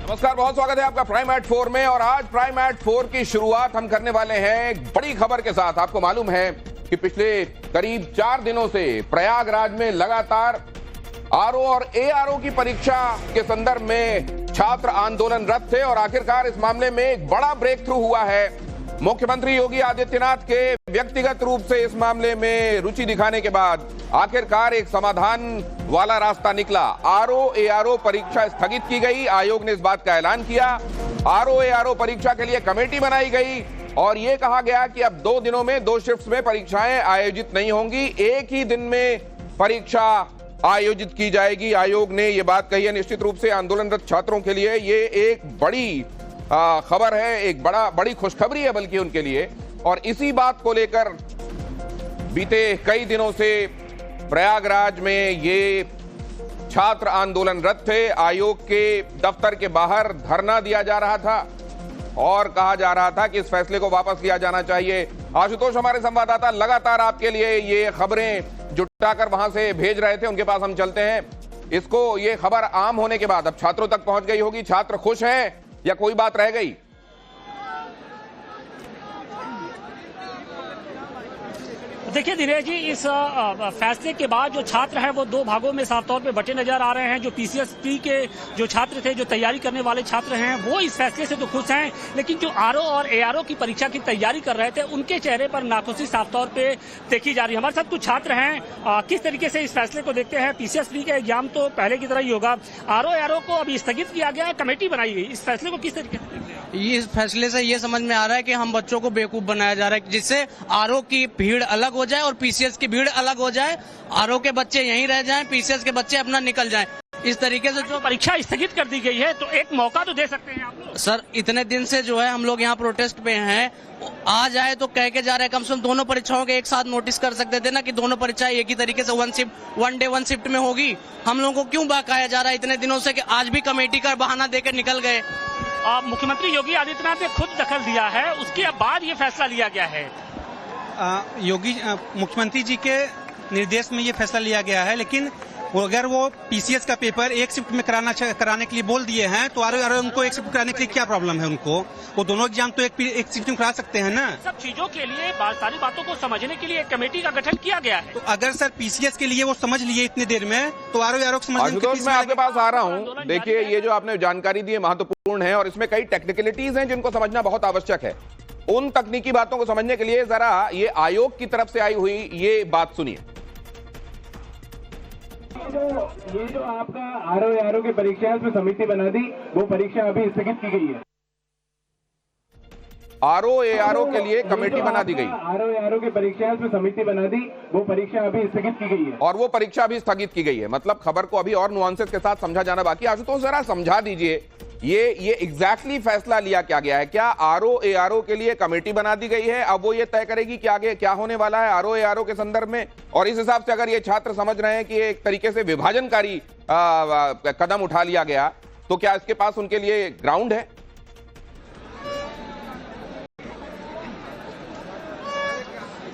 नमस्कार, बहुत स्वागत है आपका प्राइम एट 4 में। और आज प्राइम एट 4 की शुरुआत हम करने वाले हैं एक बड़ी खबर के साथ। आपको मालूम है कि पिछले करीब 4 दिनों से प्रयागराज में लगातार आरओ और एआरओ की परीक्षा के संदर्भ में छात्र आंदोलनरत थे और आखिरकार इस मामले में एक बड़ा ब्रेक थ्रू हुआ है। मुख्यमंत्री योगी आदित्यनाथ के व्यक्तिगत रूप से इस मामले में रुचि दिखाने के बाद आखिरकार एक समाधान वाला रास्ता निकला। आरओ एआरओ परीक्षा स्थगित की गई। आयोग ने इस बात का ऐलान किया। आरओ एआरओ परीक्षा के लिए कमेटी बनाई गई और यह कहा गया कि अब 2 दिनों में 2 शिफ्ट्स में परीक्षाएं आयोजित नहीं होंगी, एक ही दिन में परीक्षा आयोजित की जाएगी। आयोग ने यह बात कही है। निश्चित रूप से आंदोलनरत छात्रों के लिए ये एक बड़ी खबर है, एक बड़ी खुशखबरी है बल्कि उनके लिए। और इसी बात को लेकर बीते कई दिनों से प्रयागराज में ये छात्र आंदोलनरत थे। आयोग के दफ्तर के बाहर धरना दिया जा रहा था और कहा जा रहा था कि इस फैसले को वापस लिया जाना चाहिए। आशुतोष हमारे संवाददाता लगातार आपके लिए ये खबरें जुटाकर वहां से भेज रहे थे, उनके पास हम चलते हैं। ये खबर आम होने के बाद अब छात्रों तक पहुंच गई होगी। छात्र खुश हैं या कोई बात रह गई? देखिए दिनेश जी, इस फैसले के बाद जो छात्र हैं वो 2 भागों में साफ तौर पे बटे नजर आ रहे हैं। जो पीसीएसपी के जो छात्र थे, जो तैयारी करने वाले छात्र हैं, वो इस फैसले से तो खुश हैं, लेकिन जो आरओ और एआरओ की परीक्षा की तैयारी कर रहे थे उनके चेहरे पर नाखुशी साफ तौर पे देखी जा रही है। हमारे साथ कुछ छात्र हैं, किस तरीके से इस फैसले को देखते हैं? पीसीएसपी का एग्जाम तो पहले की तरह ही होगा, आरओ एआरओ को अभी स्थगित किया गया, कमेटी बनाई गई, इस फैसले को किस तरीके से देखते हैं? इस फैसले से ये समझ में आ रहा है कि हम बच्चों को बेवकूफ बनाया जा रहा है, जिससे आरओ की भीड़ अलग हो जाए और पीसीएस की भीड़ अलग हो जाए। आरओ के बच्चे यहीं रह जाएं, पीसीएस के बच्चे अपना निकल जाएं। इस तरीके से जो परीक्षा स्थगित कर दी गई है तो एक मौका तो दे सकते हैं आप लोग। सर, इतने दिन से जो है हम लोग यहाँ प्रोटेस्ट पे हैं, आ जाए तो कह के जा रहे हैं। कम से कम दोनों परीक्षाओं के एक साथ नोटिस कर सकते थे ना कि दोनों परीक्षाएं एक ही तरीके से 1 डे 1 शिफ्ट में होगी। हम लोगों को क्यों बहकाया जा रहा है इतने दिनों से कि आज भी कमेटी का बहाना देकर निकल गए। मुख्यमंत्री योगी आदित्यनाथ ने खुद दखल दिया है, उसके बाद ये फैसला लिया गया है। मुख्यमंत्री जी के निर्देश में ये फैसला लिया गया है, लेकिन अगर वो पीसीएस का पेपर एक शिफ्ट में कराने के लिए बोल दिए हैं तो आरओ उनको एक शिफ्ट कराने के लिए क्या प्रॉब्लम है? उनको वो दोनों एग्जाम तो एक शिफ्ट में करा सकते हैं ना। सब चीजों के लिए सारी बातों को समझने के लिए एक कमेटी का गठन किया गया है। तो अगर सर पीसीएस के लिए वो समझ लिए इतनी देर में तो आरओ समझने के मैं आपके पास आ रहा हूँ। देखिए, ये जो आपने जानकारी दी है महत्वपूर्ण है और इसमें कई टेक्निकलिटीज हैं जिनको समझना बहुत आवश्यक है। उन तकनीकी बातों को समझने के लिए जरा ये आयोग की तरफ से आई हुई ये बात सुनिए। ये जो आपका आरओ की परीक्षा है उसमें समिति बना दी, वो परीक्षा अभी स्थगित की गई है। आरओ एआरओ के लिए कमेटी बना दी गई। आरओ की परीक्षा है उसमें समिति बना दी, वो परीक्षा अभी स्थगित की गई है। और वो परीक्षा अभी स्थगित की गई है, मतलब खबर को अभी और नुआंसेस के साथ समझा जाना बाकी। आशुतोष जरा समझा दीजिए ये एग्जैक्टली फैसला लिया क्या गया है? क्या आरओ एआरओ के लिए कमेटी बना दी गई है? अब वो ये तय करेगी कि आगे क्या होने वाला है आरओ एआरओ के संदर्भ में। और इस हिसाब से अगर ये छात्र समझ रहे हैं कि एक तरीके से विभाजनकारी कदम उठा लिया गया, तो क्या इसके पास उनके लिए ग्राउंड है?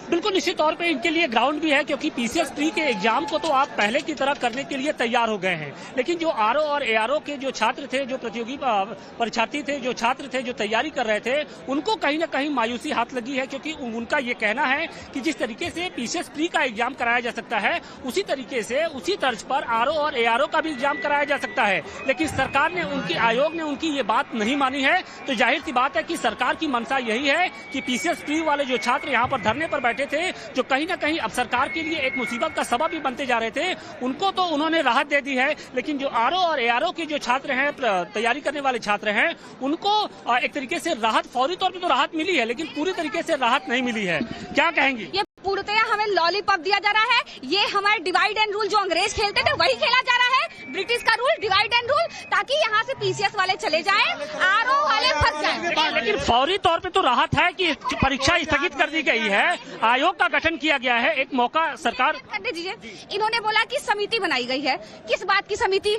बिल्कुल निश्चित तौर पे इनके लिए ग्राउंड भी है, क्योंकि पीसीएस प्री के एग्जाम को तो आप पहले की तरह करने के लिए तैयार हो गए हैं, लेकिन जो आरओ और एआरओ के जो छात्र थे, जो प्रतियोगी परीक्षार्थी थे, जो छात्र थे, जो तैयारी कर रहे थे, उनको कहीं ना कहीं मायूसी हाथ लगी है। क्योंकि उनका ये कहना है कि जिस तरीके से पीसीएस प्री का एग्जाम कराया जा सकता है, उसी तरीके से उसी तर्ज पर आरओ और एआरओ का भी एग्जाम कराया जा सकता है। लेकिन सरकार ने आयोग ने उनकी ये बात नहीं मानी है। तो जाहिर सी बात है कि सरकार की मंशा यही है कि पीसीएस प्री वाले जो छात्र यहाँ पर धरने पर बैठे थे, जो कहीं ना कहीं अब सरकार के लिए एक मुसीबत का सबब भी बनते जा रहे थे, उनको तो उन्होंने राहत दे दी है। लेकिन जो आरओ और एआरओ के जो छात्र हैं, तैयारी करने वाले छात्र हैं, उनको एक तरीके से राहत, फौरी तौर पर तो राहत मिली है, लेकिन पूरी तरीके से राहत नहीं मिली है। क्या कहेंगी? पूर्णतया हमें लॉलीपॉप दिया जा रहा है। ये हमारे डिवाइड एंड रूल जो अंग्रेज खेलते थे वही खेला जा रहा है, ब्रिटिश का रूल, डिवाइड एंड रूल, ताकि यहाँ से पीसीएस वाले चले जाएं, आरओ वाले फंस जाएं। लेकिन फौरी तौर पे तो राहत है कि परीक्षा स्थगित कर दी गई है, आयोग का गठन किया गया है, एक मौका सरकार कर दीजिए। इन्होंने बोला कि समिति बनाई गई है। किस बात की समिति?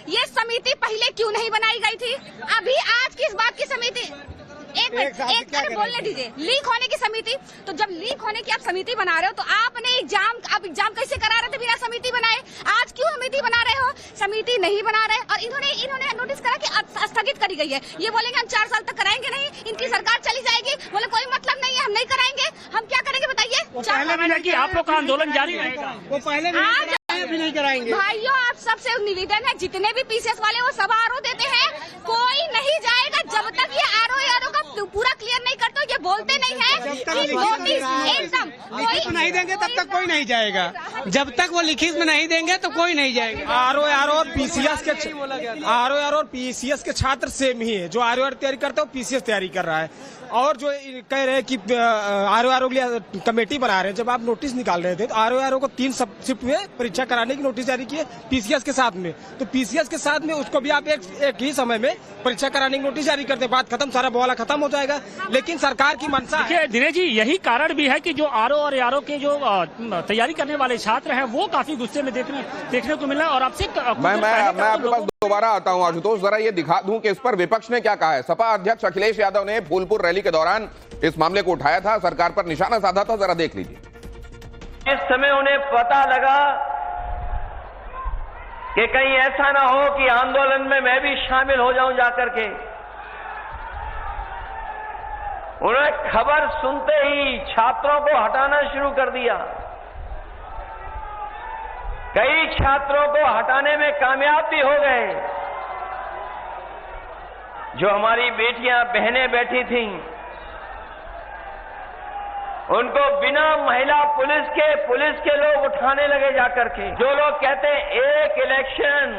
ये समिति पहले क्यों नहीं बनाई गई थी? अभी आज किस बात की समिति? एक मिनट बोलने दीजिए। लीक होने की समिति, तो जब लीक होने की आप समिति बना रहे हो तो आपने आप एग्जाम कैसे करा रहे थे बिना समिति बनाए? आज क्यों समिति बना रहे हो? समिति नहीं बना रहे और इन्होंने नोटिस करा कि स्थगित करी मारी गई है। ये बोलेंगे हम 4 साल तक कराएंगे नहीं, इनकी सरकार चली जाएगी, बोले कोई मतलब नहीं है, हम नहीं कराएंगे, हम क्या करेंगे बताइए। पहले भी कि आप लोग का आंदोलन जारी रहेगा, वो पहले भी नहीं कराएंगे। भाइयों आप सबसे निवेदन है, जितने भी पीसीएस वाले वो सब आरओ देते हैं, कोई नहीं जाएगा जब तक ये आरओ का पूरा क्लियर नहीं करते। ये बोलते नहीं है एकदम कोई नहीं देंगे तब तक कोई नहीं जाएगा, जब तक वो लिखित में नहीं देंगे तो कोई नहीं जाएगा। आरओ और पीसीएस के छात्र सेम ही है। जो आरओ तैयारी करता है वो पीसीएस तैयारी कर रहा है, और जो कह रहे हैं कि आरओ के लिए कमेटी बना रहे हैं। जब आप नोटिस निकाल रहे थे तो आरओ को 3 शिफ्ट में परीक्षा कराने की नोटिस जारी की है पीसीएस के साथ में, तो पीसीएस के साथ में उसको भी आप एक ही समय में परीक्षा कराने की नोटिस जारी करते, बात खत्म, सारा बवाला खत्म हो जाएगा। लेकिन सरकार की मंशा है। दिनेश जी, यही कारण भी है कि जो आरओ और एआरओ के जो तैयारी करने वाले छात्र हैं वो काफी गुस्से में देखने को मिला। और आपसे मैं आपके पास दोबारा आता हूं आशुतोष, जरा ये दिखा दूं कि इस पर विपक्ष ने क्या कहा है। सपा अध्यक्ष अखिलेश यादव ने फूलपुर रैली के दौरान इस मामले को उठाया था, सरकार पर निशाना साधा था, जरा देख लीजिए। इस समय उन्हें पता लगा कि कहीं ऐसा ना हो कि आंदोलन में मैं भी शामिल हो जाऊं जाकर के, उन्होंने खबर सुनते ही छात्रों को हटाना शुरू कर दिया। कई छात्रों को हटाने में कामयाब भी हो गए। जो हमारी बेटियां बहनें बैठी थीं, उनको बिना महिला पुलिस के लोग उठाने लगे जाकर के। जो लोग कहते हैं एक इलेक्शन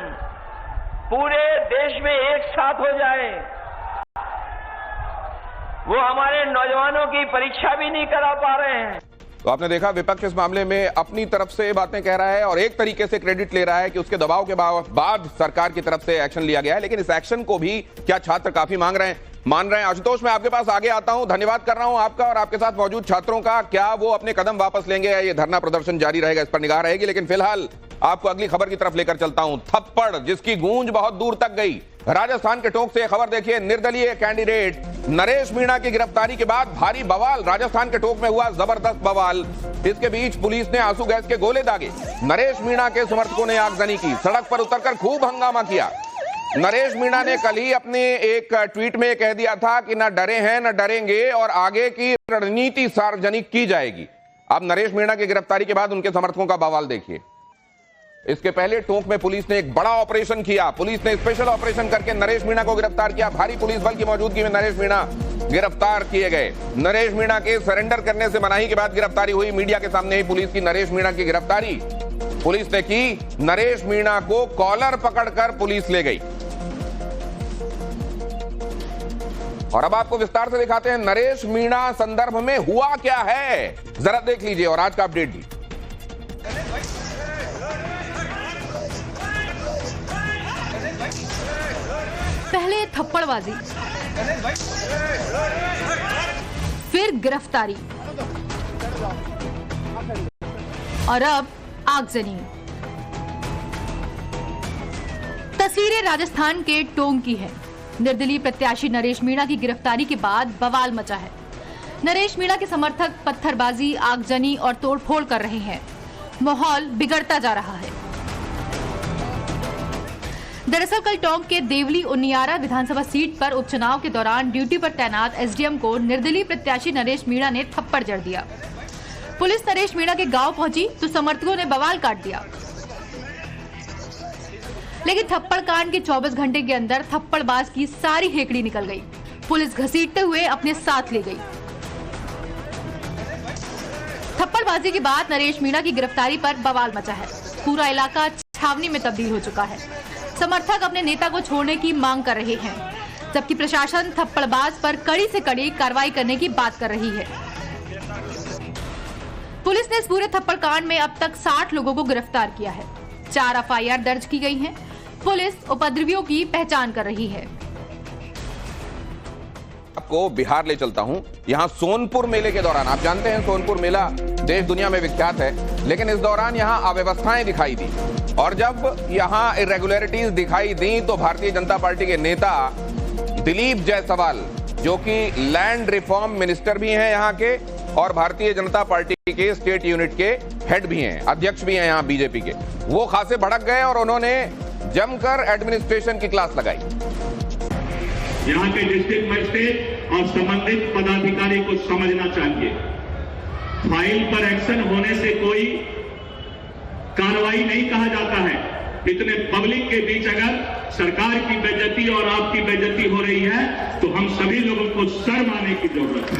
पूरे देश में एक साथ हो जाए, वो हमारे नौजवानों की परीक्षा भी नहीं करा पा रहे हैं। तो आपने देखा विपक्ष इस मामले में अपनी तरफ से बातें कह रहा है और एक तरीके से क्रेडिट ले रहा है कि उसके दबाव के बाद सरकार की तरफ से एक्शन लिया गया है। लेकिन इस एक्शन को भी क्या छात्र काफी मान रहे हैं? आशुतोष, मैं आपके पास आगे आता हूं, धन्यवाद कर रहा हूं आपका और आपके साथ मौजूद छात्रों का। क्या वो अपने कदम वापस लेंगे या ये धरना प्रदर्शन जारी रहेगा, इस पर निगाह रहेगी। लेकिन फिलहाल आपको अगली खबर की तरफ लेकर चलता हूं। थप्पड़ जिसकी गूंज बहुत दूर तक गई। राजस्थान के टोंक से खबर देखिए, निर्दलीय कैंडिडेट नरेश मीणा की गिरफ्तारी के बाद भारी बवाल। राजस्थान के टोंक में हुआ जबरदस्त बवाल। इसके बीच पुलिस ने आंसू गैस के गोले दागे। नरेश मीणा के समर्थकों ने आगजनी की, सड़क पर उतरकर खूब हंगामा किया। नरेश मीणा ने कल ही अपने एक ट्वीट में कह दिया था कि न डरे हैं न डरेंगे और आगे की रणनीति सार्वजनिक की जाएगी। अब नरेश मीणा की गिरफ्तारी के बाद उनके समर्थकों का बवाल देखिए। इसके पहले टोंक में पुलिस ने एक बड़ा ऑपरेशन किया। पुलिस ने स्पेशल ऑपरेशन करके नरेश मीणा को गिरफ्तार किया। भारी पुलिस बल की मौजूदगी में नरेश मीणा गिरफ्तार किए गए। नरेश मीणा के सरेंडर करने से मनाही के बाद गिरफ्तारी हुई। मीडिया के सामने ही पुलिस की नरेश मीणा की गिरफ्तारी पुलिस ने की। नरेश मीणा को कॉलर पकड़कर पुलिस ले गई। और अब आपको विस्तार से दिखाते हैं नरेश मीणा संदर्भ में हुआ क्या है, जरा देख लीजिए और आज का अपडेट भी। पहले थप्पड़बाजी, फिर गिरफ्तारी और अब आगजनी। तस्वीरें राजस्थान के टोंक की है। निर्दलीय प्रत्याशी नरेश मीणा की गिरफ्तारी के बाद बवाल मचा है। नरेश मीणा के समर्थक पत्थरबाजी, आगजनी और तोड़फोड़ कर रहे हैं। माहौल बिगड़ता जा रहा है। दरअसल कल टोंक के देवली उनियारा विधानसभा सीट पर उपचुनाव के दौरान ड्यूटी पर तैनात एसडीएम को निर्दलीय प्रत्याशी नरेश मीणा ने थप्पड़ जड़ दिया। पुलिस नरेश मीणा के गांव पहुंची तो समर्थकों ने बवाल काट दिया। लेकिन थप्पड़ कांड के 24 घंटे के अंदर थप्पड़बाज की सारी हेकड़ी निकल गई। पुलिस घसीटते हुए अपने साथ ले गई। थप्पड़बाजी के बाद नरेश मीणा की गिरफ्तारी पर बवाल मचा है। पूरा इलाका छावनी में तब्दील हो चुका है। समर्थक अपने नेता को छोड़ने की मांग कर रहे हैं, जबकि प्रशासन थप्पड़बाज पर कड़ी से कड़ी कार्रवाई करने की बात कर रही है। पुलिस ने इस पूरे थप्पड़ कांड में अब तक 60 लोगों को गिरफ्तार किया है। 4 एफआईआर दर्ज की गई हैं। पुलिस उपद्रवियों की पहचान कर रही है। आपको बिहार ले चलता हूं। यहां सोनपुर मेले के दौरान, आप जानते हैं सोनपुर मेला देश दुनिया में विख्यात है, लेकिन इस दौरान यहां अव्यवस्थाएं दिखाई दी। और जब यहां इरेगुलरिटीज दिखाई दी तो भारतीय जनता पार्टी के नेता दिलीप जायसवाल, जो कि लैंड रिफॉर्म मिनिस्टर भी हैं यहां के और भारतीय जनता पार्टी के स्टेट यूनिट के हेड भी हैं, अध्यक्ष भी हैं यहां बीजेपी के, वो खासे भड़क गए और उन्होंने जमकर एडमिनिस्ट्रेशन की क्लास लगाई। यहाँ के डिस्ट्रिक्ट मजिस्ट्रेट और संबंधित पदाधिकारी को समझना चाहिए। फाइल पर एक्शन होने से कोई कार्रवाई नहीं कहा जाता है। इतने पब्लिक के बीच अगर सरकार की बेइज्जती और आपकी बेइज्जती हो रही है तो हम सभी लोगों को शर्म आने की जरूरत है।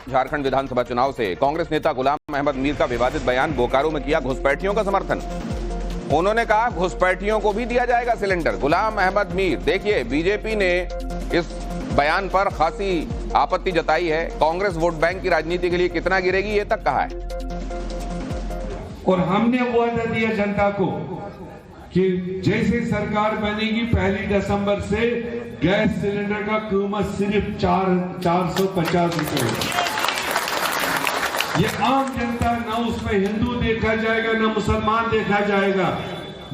झारखंड विधानसभा चुनाव से कांग्रेस नेता गुलाम अहमद मीर का विवादित बयान, बोकारो में किया घुसपैठियों का समर्थन। उन्होंने कहा घुसपैठियों को भी दिया जाएगा सिलेंडर। गुलाम अहमद मीर, देखिए बीजेपी ने इस बयान पर खासी आपत्ति जताई है। कांग्रेस वोट बैंक की राजनीति के लिए कितना गिरेगी ये तक कहा है। और हमने वादा दिया जनता को कि जैसे सरकार बनेगी 1 दिसंबर से गैस सिलेंडर का कीमत सिर्फ 450 रुपए। ये आम जनता, ना उसमें हिंदू देखा जाएगा, ना मुसलमान देखा जाएगा,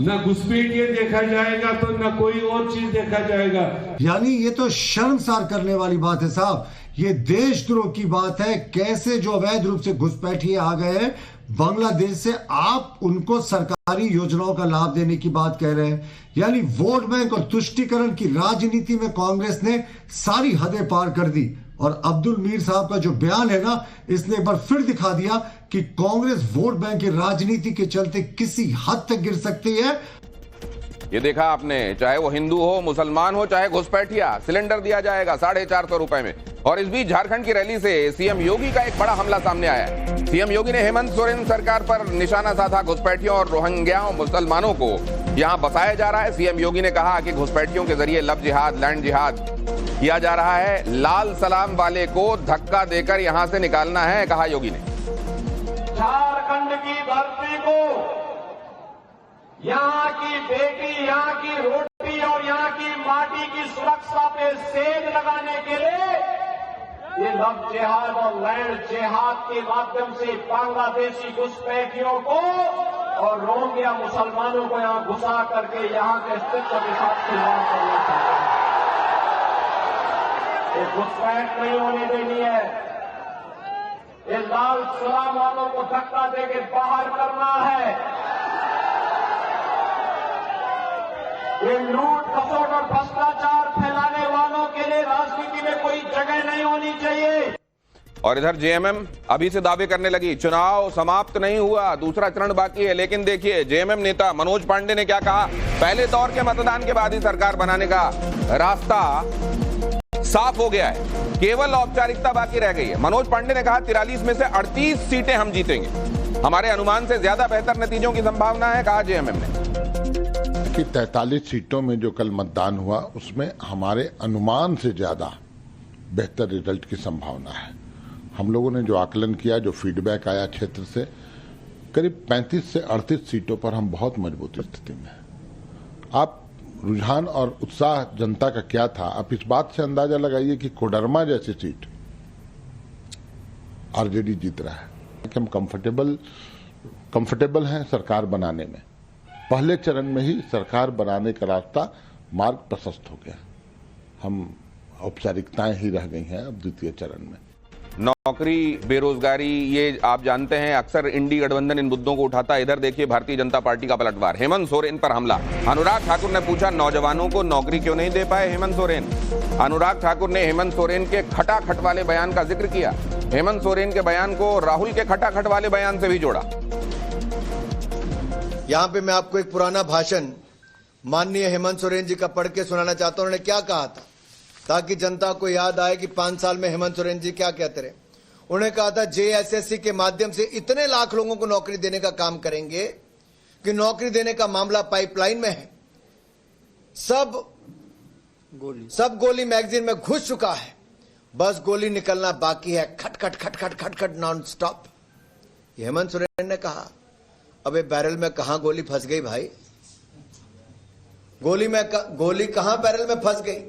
ना घुसपैठिया देखा जाएगा, तो ना कोई और चीज देखा जाएगा। यानी ये तो शर्मसार करने वाली बात है साहब। ये देशद्रोह की बात है। कैसे जो अवैध रूप से घुसपैठिए आ गए हैं बांग्लादेश से, आप उनको सरकारी योजनाओं का लाभ देने की बात कह रहे हैं। यानी वोट बैंक और तुष्टीकरण की राजनीति में कांग्रेस ने सारी हदें पार कर दी। और अब्दुल मीर साहब का जो बयान है ना, इसने एक बार फिर दिखा दिया कि कांग्रेस वोट बैंक की राजनीति के चलते किसी हद तक गिर सकती है। ये देखा आपने, चाहे वो हिंदू हो, मुसलमान हो, चाहे घुसपैठिया, सिलेंडर दिया जाएगा 450 रुपए में। और इस बीच झारखंड की रैली से सीएम योगी का एक बड़ा हमला सामने आया है। सीएम योगी ने हेमंत सोरेन सरकार पर निशाना साधा। घुसपैठियों और रोहिंग्या मुसलमानों को यहां बसाया जा रहा है। सीएम योगी ने कहा कि घुसपैठियों के जरिए लव जिहाद, लैंड जिहाद किया जा रहा है। लाल सलाम वाले को धक्का देकर यहां से निकालना है, कहा योगी ने। झारखंड की धरती को, यहाँ की बेटी, यहाँ की रोटी और यहाँ की माटी की सुरक्षा पे सेज लगाने के लिए ये लव जिहाद और लैंड जिहाद के माध्यम से बांग्लादेशी घुसपैठियों को और रोहिंग्या मुसलमानों को यहाँ घुसा करके यहाँ के अस्तित्व के साथ खिलवाड़ करना चाहते हैं। ये घुसपैठ नहीं होने देनी है। ये लाल सलाम वालों को धक्का देके बाहर करना है। ये लूट खसोट और भ्रष्टाचार फैलाने वालों के लिए राजनीति में कोई जगह नहीं होनी चाहिए। और इधर जेएमएम अभी से दावे करने लगी, चुनाव समाप्त नहीं हुआ, दूसरा चरण बाकी है। लेकिन देखिए जेएमएम नेता मनोज पांडे ने क्या कहा। पहले दौर के मतदान के बाद ही सरकार बनाने का रास्ता साफ हो गया है, केवल औपचारिकता बाकी रह गई है। मनोज पांडे ने कहा 43 में से 38 सीटें हम जीतेंगे, हमारे अनुमान से ज्यादा बेहतर नतीजों की संभावना है, कहा जेएमएम ने। कि 43 सीटों में जो कल मतदान हुआ उसमें हमारे अनुमान से ज्यादा बेहतर रिजल्ट की संभावना है। हम लोगों ने जो आकलन किया, जो फीडबैक आया क्षेत्र से, करीब 35 से 38 सीटों पर हम बहुत मजबूत स्थिति में हैं। आप रुझान और उत्साह जनता का क्या था, आप इस बात से अंदाजा लगाइए कि कोडरमा जैसी सीट आरजेडी जीत रहा है। कि हम कंफर्टेबल हैं सरकार बनाने में। पहले चरण में ही सरकार बनाने का रास्ता मार्ग प्रशस्त हो गया, हम औपचारिकताएं ही रह गई हैं अब द्वितीय चरण में। नौकरी, बेरोजगारी, ये आप जानते हैं अक्सर इंडी गठबंधन इन मुद्दों को उठाता है। इधर देखिए भारतीय जनता पार्टी का पलटवार, हेमंत सोरेन पर हमला। अनुराग ठाकुर ने पूछा नौजवानों को नौकरी क्यों नहीं दे पाए हेमंत सोरेन। अनुराग ठाकुर ने हेमंत सोरेन के खटाखट वाले बयान का जिक्र किया। हेमंत सोरेन के बयान को राहुल के खटाखट वाले बयान से भी जोड़ा। यहाँ पे मैं आपको एक पुराना भाषण माननीय हेमंत सोरेन जी का पढ़ के सुनाना चाहता हूँ। उन्होंने क्या कहा था, ताकि जनता को याद आए कि 5 साल में हेमंत सोरेन जी क्या कहते रहे। उन्होंने कहा था जेएसएससी के माध्यम से इतने लाख लोगों को नौकरी देने का काम करेंगे कि नौकरी देने का मामला पाइपलाइन में है। सब गोली मैगजीन में घुस चुका है, बस गोली निकलना बाकी है। खट खट खट खट खट खट नॉन स्टॉप। हेमंत सोरेन ने कहा, अबे बैरल में कहां गोली फंस गई भाई, गोली कहां बैरल में फंस गई,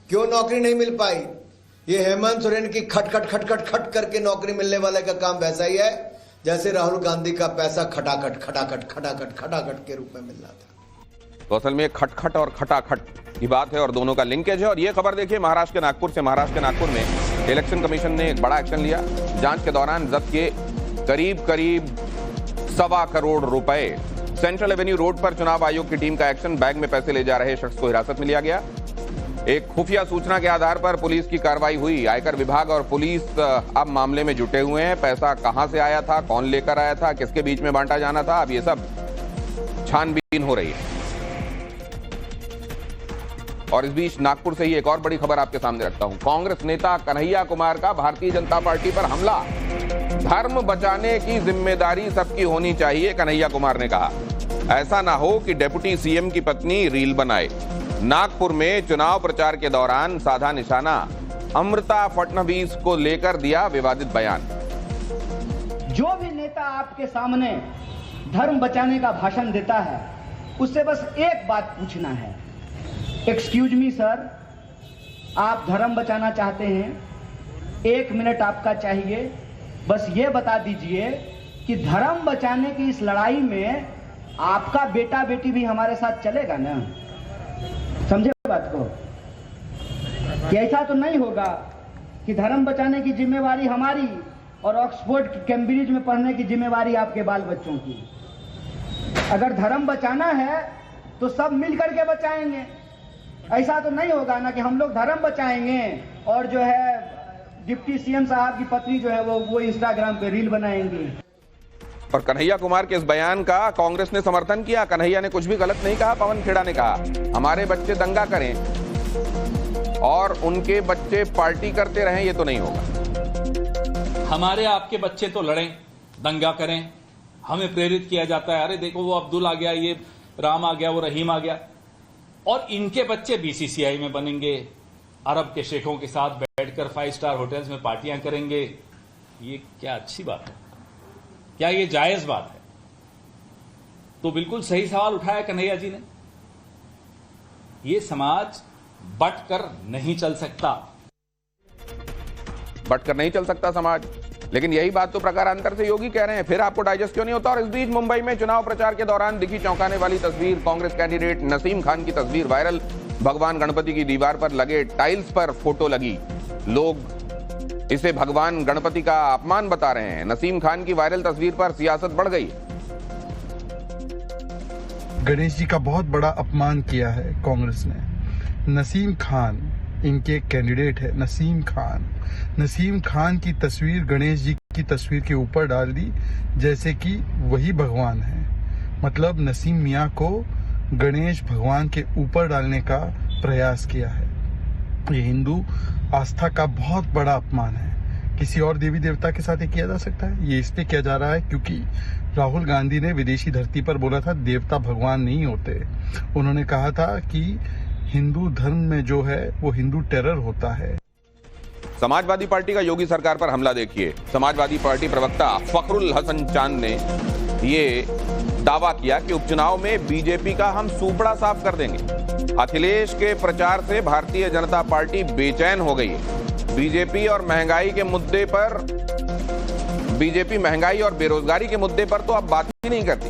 क्यों नौकरी नहीं मिल पाई। ये हेमंत सोरेन की खट खट खट खट खट करके नौकरी मिलने वाले का काम वैसा ही है जैसे राहुल गांधी का पैसा खटाखट खटाखट खटाखट खटाखट के रूप में मिल रहा था। तो असल में खटखट और खटाखट की बात है और दोनों का लिंकेज है। और ये खबर देखिए महाराष्ट्र के नागपुर से। महाराष्ट्र के नागपुर में इलेक्शन कमीशन ने एक बड़ा एक्शन लिया। जांच के दौरान जब्त किए करीब 1.25 करोड़ रुपए। सेंट्रल एवेन्यू रोड पर चुनाव आयोग की टीम का एक्शन। बैग में पैसे ले जा रहे शख्स को हिरासत में लिया गया। एक खुफिया सूचना के आधार पर पुलिस की कार्रवाई हुई। आयकर विभाग और पुलिस अब मामले में जुटे हुए हैं। पैसा कहां से आया था, कौन लेकर आया था, किसके बीच में बांटा जाना था, अब ये सब छानबीन हो रही है। और इस बीच नागपुर से ही एक और बड़ी खबर आपके सामने रखता हूं। कांग्रेस नेता कन्हैया कुमार का भारतीय जनता पार्टी पर हमला। धर्म बचाने की जिम्मेदारी सबकी होनी चाहिए, कन्हैया कुमार ने कहा। ऐसा ना हो कि डिप्टी सीएम की पत्नी रील बनाए। नागपुर में चुनाव प्रचार के दौरान साधा निशाना अमृता फडणवीस को लेकर दिया विवादित बयान। जो भी नेता आपके सामने धर्म बचाने का भाषण देता है, उससे बस एक बात पूछना है, एक्सक्यूज मी सर, आप धर्म बचाना चाहते हैं, 1 मिनट आपका चाहिए, बस ये बता दीजिए कि धर्म बचाने की इस लड़ाई में आपका बेटा बेटी भी हमारे साथ चलेगा ना? समझे बात को? कि ऐसा तो नहीं होगा कि धर्म बचाने की जिम्मेवारी हमारी और ऑक्सफोर्ड कैम्ब्रिज में पढ़ने की जिम्मेवारी आपके बाल बच्चों की। अगर धर्म बचाना है तो सब मिल करके बचाएंगे। ऐसा तो नहीं होगा ना कि हम लोग धर्म बचाएंगे और जो है डिप्टी सीएम साहब की पत्नी जो है वो इंस्टाग्राम पे रील बनाएंगी। और कन्हैया कुमार के इस बयान का कांग्रेस ने समर्थन किया। कन्हैया ने कुछ भी गलत नहीं कहा। पवन खेड़ा ने कहा हमारे बच्चे दंगा करें और उनके बच्चे पार्टी करते रहें, ये तो नहीं होगा। हमारे आपके बच्चे तो लड़ें, दंगा करें, हमें प्रेरित किया जाता है, अरे देखो वो अब्दुल आ गया, ये राम आ गया, वो रहीम आ गया, और इनके बच्चे बीसीसीआई में बनेंगे, अरब के शेखों के साथ बैठकर 5 स्टार होटल्स में पार्टियां करेंगे। ये क्या अच्छी बात है? क्या ये जायज बात है? तो बिल्कुल सही सवाल उठाया कन्हैया जी ने। ये समाज बट कर नहीं चल सकता, बट कर नहीं चल सकता समाज। लेकिन यही बात तो प्रकारांतर से योगी कह रहे हैं, फिर आपको डाइजेस्ट क्यों नहीं होता? और इस बीच मुंबई में चुनाव प्रचार के दौरान दिखी चौंकाने वाली तस्वीर। कांग्रेस कैंडिडेट नसीम खान की तस्वीर वायरल। भगवान गणपति की दीवार पर लगे टाइल्स पर फोटो लगी। लोग इसे भगवान गणपति का अपमान बता रहे हैं। नसीम खान की वायरल तस्वीर पर सियासत बढ़ गई। गणेश जी का बहुत बड़ा अपमान किया है कांग्रेस ने। नसीम खान इनके कैंडिडेट है। नसीम खान की तस्वीर गणेश जी की तस्वीर के ऊपर डाल दी, जैसे कि वही भगवान है। मतलब नसीम मियां को गणेश भगवान के ऊपर डालने का प्रयास किया है। ये हिंदू आस्था का बहुत बड़ा अपमान है। किसी और देवी देवता के साथ ये किया जा सकता है? ये इसलिए किया जा रहा है क्योंकि राहुल गांधी ने विदेशी धरती पर बोला था देवता भगवान नहीं होते। उन्होंने कहा था कि हिंदू धर्म में जो है वो हिंदू टेरर होता है। समाजवादी पार्टी का योगी सरकार पर हमला देखिए। समाजवादी पार्टी प्रवक्ता फखरुल हसन चांद ने ये दावा किया कि उपचुनाव में बीजेपी का हम सूपड़ा साफ कर देंगे। अखिलेश के प्रचार से भारतीय जनता पार्टी बेचैन हो गई है। बीजेपी महंगाई और बेरोजगारी के मुद्दे पर तो अब बात ही नहीं करती।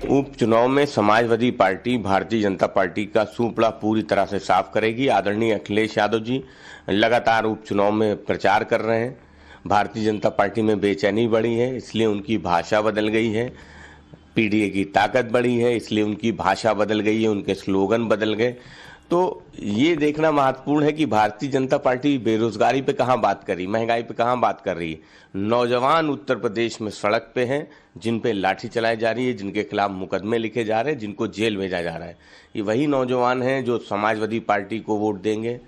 उपचुनाव में समाजवादी पार्टी भारतीय जनता पार्टी का सूपड़ा पूरी तरह से साफ करेगी। आदरणीय अखिलेश यादव जी लगातार उपचुनाव में प्रचार कर रहे हैं। भारतीय जनता पार्टी में बेचैनी बढ़ी है, इसलिए उनकी भाषा बदल गई है। पीडीए की ताकत बढ़ी है, इसलिए उनकी भाषा बदल गई है, उनके स्लोगन बदल गए। तो ये देखना महत्वपूर्ण है कि भारतीय जनता पार्टी बेरोजगारी पे कहां बात कर रही, महंगाई पे कहां बात कर रही है। नौजवान उत्तर प्रदेश में सड़क पे हैं, जिन पे लाठी चलाई जा रही है, जिनके खिलाफ मुकदमे लिखे जा रहे हैं, जिनको जेल भेजा जा रहा है। ये वही नौजवान हैं जो समाजवादी पार्टी को वोट देंगे।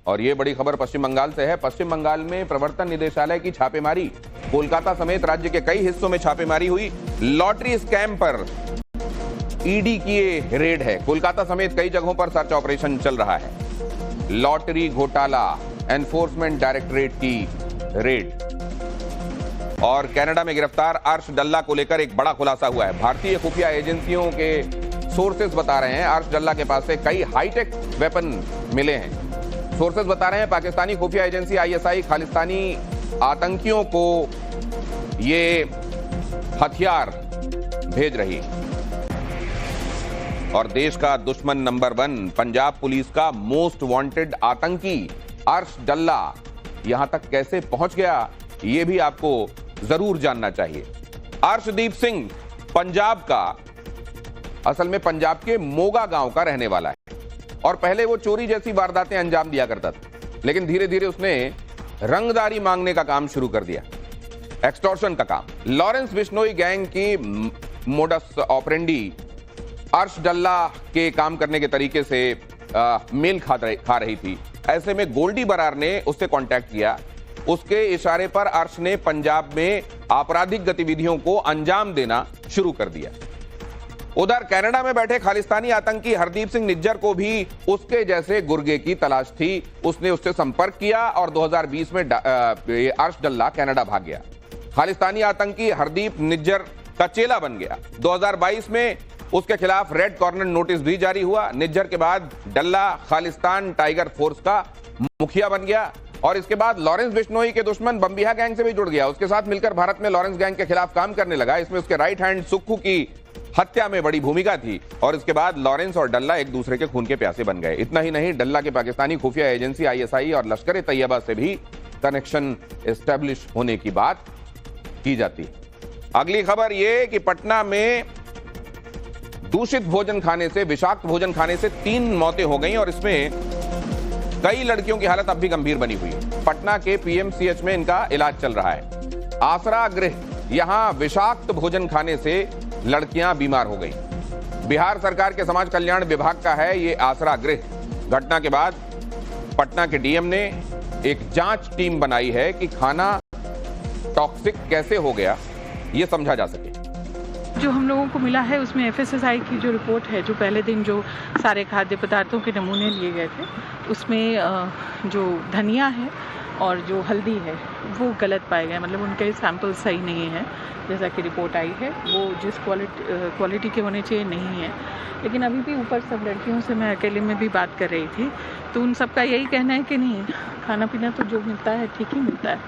और ये बड़ी खबर पश्चिम बंगाल से है। पश्चिम बंगाल में प्रवर्तन निदेशालय की छापेमारी। कोलकाता समेत राज्य के कई हिस्सों में छापेमारी हुई। लॉटरी स्कैम पर ईडी की ये रेड है। कोलकाता समेत कई जगहों पर सर्च ऑपरेशन चल रहा है। लॉटरी घोटाला एनफोर्समेंट डायरेक्टरेट की रेड। और कनाडा में गिरफ्तार अर्श डल्ला को लेकर एक बड़ा खुलासा हुआ है। भारतीय खुफिया एजेंसियों के सोर्सेज बता रहे हैं अर्श डल्ला के पास से कई हाईटेक वेपन मिले हैं। सोर्सेज बता रहे हैं पाकिस्तानी खुफिया एजेंसी आईएसआई खालिस्तानी आतंकियों को ये हथियार भेज रही है। और देश का दुश्मन नंबर 1 पंजाब पुलिस का मोस्ट वांटेड आतंकी अर्श डल्ला यहां तक कैसे पहुंच गया, यह भी आपको जरूर जानना चाहिए। अर्शदीप सिंह पंजाब का, असल में पंजाब के मोगा गांव का रहने वाला है। और पहले वो चोरी जैसी वारदातें अंजाम दिया करता था, लेकिन धीरे धीरे उसने रंगदारी मांगने का काम शुरू कर दिया, एक्सटॉर्शन का काम। लॉरेंस बिश्नोई गैंग की मोडस ऑपरेंडी अर्श डल्ला के काम करने के तरीके से मेल खा रही थी। ऐसे में गोल्डी बरार ने उससे कांटेक्ट किया। उसके इशारे पर अर्श ने पंजाब में आपराधिक गतिविधियों को अंजाम देना शुरू कर दिया। उधर कनाडा में बैठे खालिस्तानी आतंकी हरदीप सिंह निज्जर को भी उसके जैसे गुर्गे की तलाश थी। उसने उससे संपर्क किया और 2020 में अर्श डल्ला कनाडा भाग गया। खालिस्तानी आतंकी हरदीप निज्जर का चेला बन गया। 2022 में उसके खिलाफ रेड कॉर्नर नोटिस भी जारी हुआ। निज्जर के बाद डल्ला खालिस्तान टाइगर फोर्स का मुखिया बन गया और इसके बाद लॉरेंस बिश्नोई के दुश्मन बम्बिहा गैंग से भी जुड़ गया। उसके साथ मिलकर भारत में लॉरेंस गैंग के खिलाफ काम करने लगा। इसमें उसके राइट हैंड सुक्खू की हत्या में बड़ी भूमिका थी और इसके बाद लॉरेंस और डल्ला एक दूसरे के खून के प्यासे बन गए। इतना ही नहीं, डल्ला के पाकिस्तानी खुफिया एजेंसी ISI और लश्कर तैयबा से भी कनेक्शन एस्टेब्लिश होने की बात की जाती। अगली खबर यह कि पटना में दूषित भोजन खाने से, विषाक्त भोजन खाने से 3 मौतें हो गई और इसमें कई लड़कियों की हालत अब भी गंभीर बनी हुई है। पटना के PMCH में इनका इलाज चल रहा है। आसरा गृह, यहां विषाक्त भोजन खाने से लड़कियां बीमार हो गई। बिहार सरकार के समाज कल्याण विभाग का है ये आसरा गृह। घटना के बाद पटना के DM ने एक जांच टीम बनाई है कि खाना टॉक्सिक कैसे हो गया, ये समझा जा सके। जो हम लोगों को मिला है उसमें FSSAI की जो रिपोर्ट है, जो पहले दिन जो सारे खाद्य पदार्थों के नमूने लिए गए थे, उसमें जो धनिया है और जो हल्दी है वो गलत पाए गए, मतलब उनके सैंपल सही नहीं है जैसा कि रिपोर्ट आई है। वो जिस क्वालिटी के होने चाहिए नहीं है। लेकिन अभी भी ऊपर सब लड़कियों से मैं अकेले में भी बात कर रही थी तो उन सबका यही कहना है कि नहीं, खाना पीना तो जो मिलता है ठीक ही मिलता है,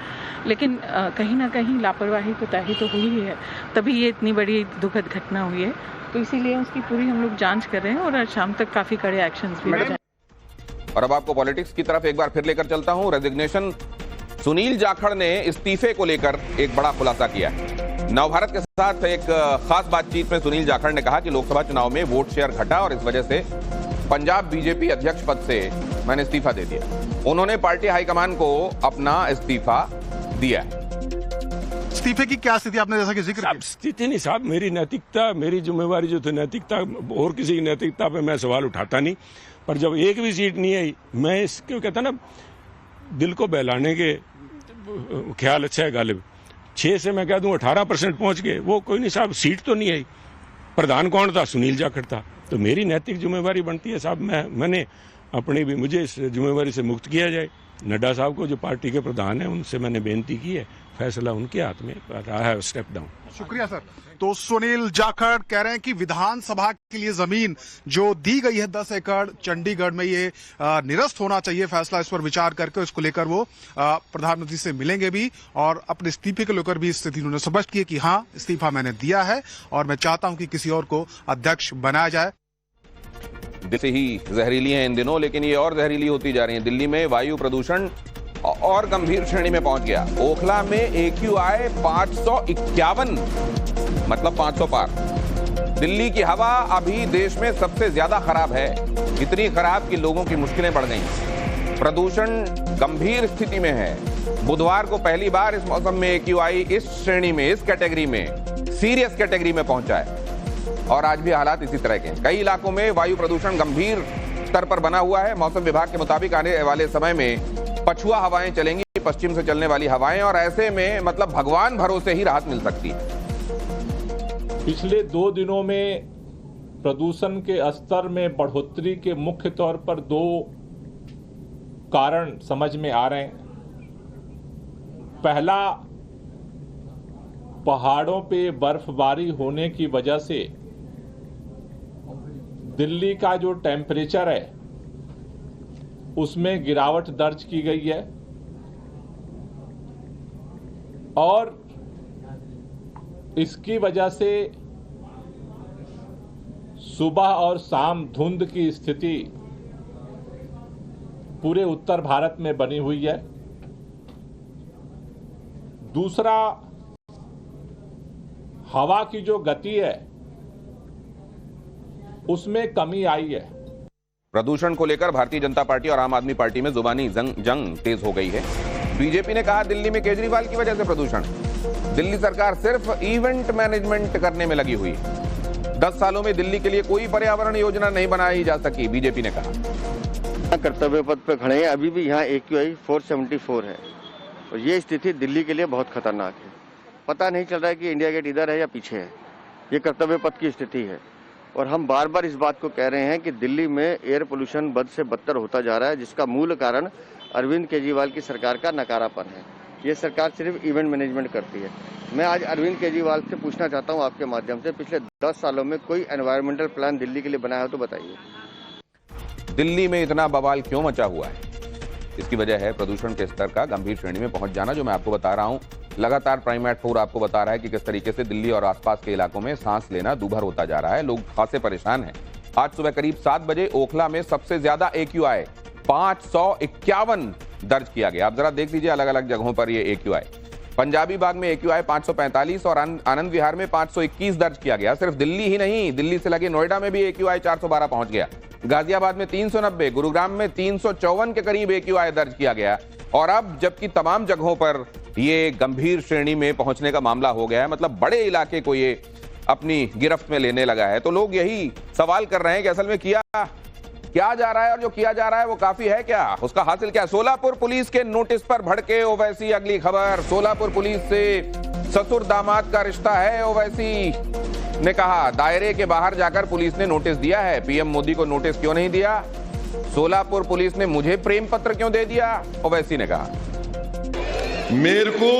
लेकिन कहीं ना कहीं लापरवाही कोताही तो हुई है, तभी ये इतनी बड़ी दुखद घटना हुई है। तो इसीलिए उसकी पूरी हम लोग जांच कर रहे हैं और आज शाम तक काफ़ी कड़े एक्शंस भी हो जाएंगे। और अब आपको पॉलिटिक्स की तरफ एक बार फिर लेकर चलता हूं। रेजिग्नेशन सुनील जाखड़ ने इस्तीफे को लेकर एक बड़ा खुलासा किया है। नवभारत के साथ एक खास बातचीत में सुनील जाखड़ ने कहा कि लोकसभा चुनाव में वोट शेयर घटा और इस वजह से पंजाब बीजेपी अध्यक्ष पद से मैंने इस्तीफा दे दिया। उन्होंने पार्टी हाईकमान को अपना इस्तीफा दिया। इस्तीफे की क्या स्थिति आपने जैसा कि जिक्र किया? स्थिति नहीं साहब, मेरी नैतिकता, मेरी जिम्मेवारी जो थी नैतिकता, और किसी की नैतिकता पे मैं सवाल उठाता नहीं, पर जब एक भी सीट नहीं आई, मैं इसको कहता ना, दिल को बहलाने के ख्याल अच्छा है गालिब। 6 से मैं कह दूं 18% पहुंच गए, वो कोई नहीं साहब, सीट तो नहीं आई। प्रधान कौन था? सुनील जाखड़ था। तो मेरी नैतिक जिम्मेवारी बनती है साहब, मैंने अपनी भी, मुझे इस जिम्मेवारी से मुक्त किया जाए। नड्डा साहब को जो पार्टी के प्रधान है उनसे मैंने बेनती की है, फैसला उनके हाथ में रहा है, स्टेप डाउन। शुक्रिया सर। तो सुनील जाखड़ कह रहे हैं कि विधानसभा के लिए जमीन जो दी गई है 10 एकड़ चंडीगढ़ में, ये निरस्त होना चाहिए। फैसला इस पर विचार करके इसको लेकर वो प्रधानमंत्री से मिलेंगे भी और अपने इस्तीफे को लेकर भी स्थिति उन्होंने स्पष्ट की कि हाँ, इस्तीफा मैंने दिया है और मैं चाहता हूं कि किसी और को अध्यक्ष बनाया जाए। दिल्ली ही जहरीली है इन दिनों, लेकिन ये और जहरीली होती जा रही है। दिल्ली में वायु प्रदूषण और गंभीर श्रेणी में पहुंच गया। ओखला में AQI 551, मतलब 500 पार। दिल्ली की हवा अभी देश में सबसे ज्यादा खराब है, इतनी खराब कि लोगों की मुश्किलें बढ़ गई। प्रदूषण गंभीर स्थिति में है। बुधवार को पहली बार इस मौसम में AQI इस श्रेणी में, इस कैटेगरी में, सीरियस कैटेगरी में पहुंचा है और आज भी हालात इसी तरह के हैं। कई इलाकों में वायु प्रदूषण गंभीर स्तर पर बना हुआ है। मौसम विभाग के मुताबिक आने वाले समय में पछुआ हवाएं चलेंगी, पश्चिम से चलने वाली हवाएं, और ऐसे में मतलब भगवान भरोसे ही राहत मिल सकती है। पिछले 2 दिनों में प्रदूषण के स्तर में बढ़ोतरी के मुख्य तौर पर 2 कारण समझ में आ रहे हैं। पहला, पहाड़ों पे बर्फबारी होने की वजह से दिल्ली का जो टेम्परेचर है उसमें गिरावट दर्ज की गई है और इसकी वजह से सुबह और शाम धुंध की स्थिति पूरे उत्तर भारत में बनी हुई है। दूसरा, हवा की जो गति है उसमें कमी आई है। प्रदूषण को लेकर भारतीय जनता पार्टी और आम आदमी पार्टी में जुबानी जंग तेज हो गई है। बीजेपी ने कहा दिल्ली में केजरीवाल की वजह से प्रदूषण, दिल्ली सरकार सिर्फ इवेंट मैनेजमेंट करने में लगी हुई है। 10 सालों में दिल्ली के लिए कोई पर्यावरण योजना नहीं बनाई जा सकी, बीजेपी ने कहा। कर्तव्य पथ पे खड़े हैं, अभी भी यहाँ AQI 474 है और ये स्थिति दिल्ली के लिए बहुत खतरनाक है। पता नहीं चल रहा है कि इंडिया गेट इधर है या पीछे है। ये कर्तव्य पथ की स्थिति है और हम बार बार इस बात को कह रहे हैं कि दिल्ली में एयर पोल्यूशन बद से बदतर होता जा रहा है, जिसका मूल कारण अरविंद केजरीवाल की सरकार का नकारापन है। ये सरकार सिर्फ इवेंट मैनेजमेंट करती है। मैं आज अरविंद केजरीवाल से पूछना चाहता हूँ आपके माध्यम से, पिछले 10 सालों में कोई एनवायरमेंटल प्लान दिल्ली के लिए बनाया हो तो बताइए। दिल्ली में इतना बवाल क्यों मचा हुआ है? इसकी वजह है प्रदूषण के स्तर का गंभीर श्रेणी में पहुंच जाना, जो मैं आपको बता रहा हूं। लगातार प्राइमेट4 आपको बता रहा है कि किस तरीके से दिल्ली और आसपास के इलाकों में सांस लेना दूभर होता जा रहा है। लोग खासे परेशान हैं। आज सुबह करीब 7 बजे ओखला में सबसे ज्यादा AQI 551 दर्ज किया गया। आप जरा देख लीजिए अलग अलग जगहों पर ये AQI। पंजाबी बाग में AQI 545 और आनंद विहार में 521 दर्ज किया गया। सिर्फ दिल्ली ही नहीं, दिल्ली से लगे नोएडा में भी AQI 412 पहुंच गया। गाजियाबाद में 390, गुरुग्राम में 354 के करीब AQI दर्ज किया गया। और अब जबकि तमाम जगहों पर ये गंभीर श्रेणी में पहुंचने का मामला हो गया है, मतलब बड़े इलाके को ये अपनी गिरफ्त में लेने लगा है, तो लोग यही सवाल कर रहे हैं कि असल में किया जा रहा है और जो किया जा रहा है वो काफी है क्या, उसका हासिल क्या। सोलापुर पुलिस के नोटिस पर भड़के ओवैसी। अगली खबर, सोलापुर पुलिस से ससुर दामाद का रिश्ता है। ओवैसी ने कहा दायरे के बाहर जाकर पुलिस ने नोटिस दिया है। पीएम मोदी को नोटिस क्यों नहीं दिया? सोलापुर पुलिस ने मुझे प्रेम पत्र क्यों दे दिया? ओवैसी ने कहा मेरे को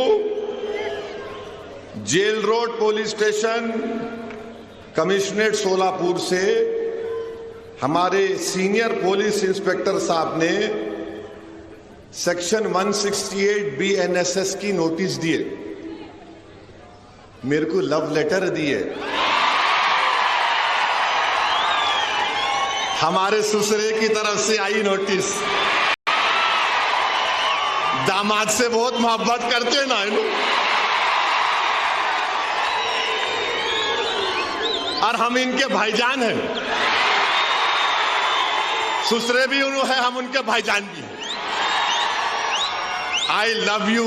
jail road police station commissionerate Solapur से हमारे सीनियर पुलिस इंस्पेक्टर साहब ने सेक्शन 168 BNSS की नोटिस दिए, मेरे को लव लेटर दिए। हमारे ससुरे की तरफ से आई नोटिस। दामाद से बहुत मोहब्बत करते हैं ना, और हम इनके भाईजान हैं। ससुरे भी है, हम उनके भाईजान भी हैं। I love you.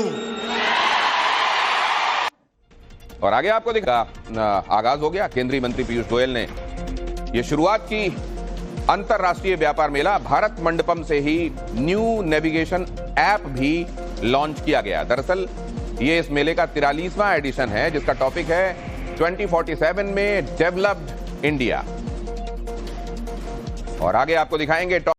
और आगे आपको दिखा आगाज हो गया। केंद्रीय मंत्री पीयूष गोयल ने यह शुरुआत की। अंतरराष्ट्रीय व्यापार मेला भारत मंडपम से ही न्यू नेविगेशन ऐप भी लॉन्च किया गया। दरअसल ये इस मेले का 43वां एडिशन है, जिसका टॉपिक है 2047 में डेवलप्ड इंडिया। और आगे आपको दिखाएंगे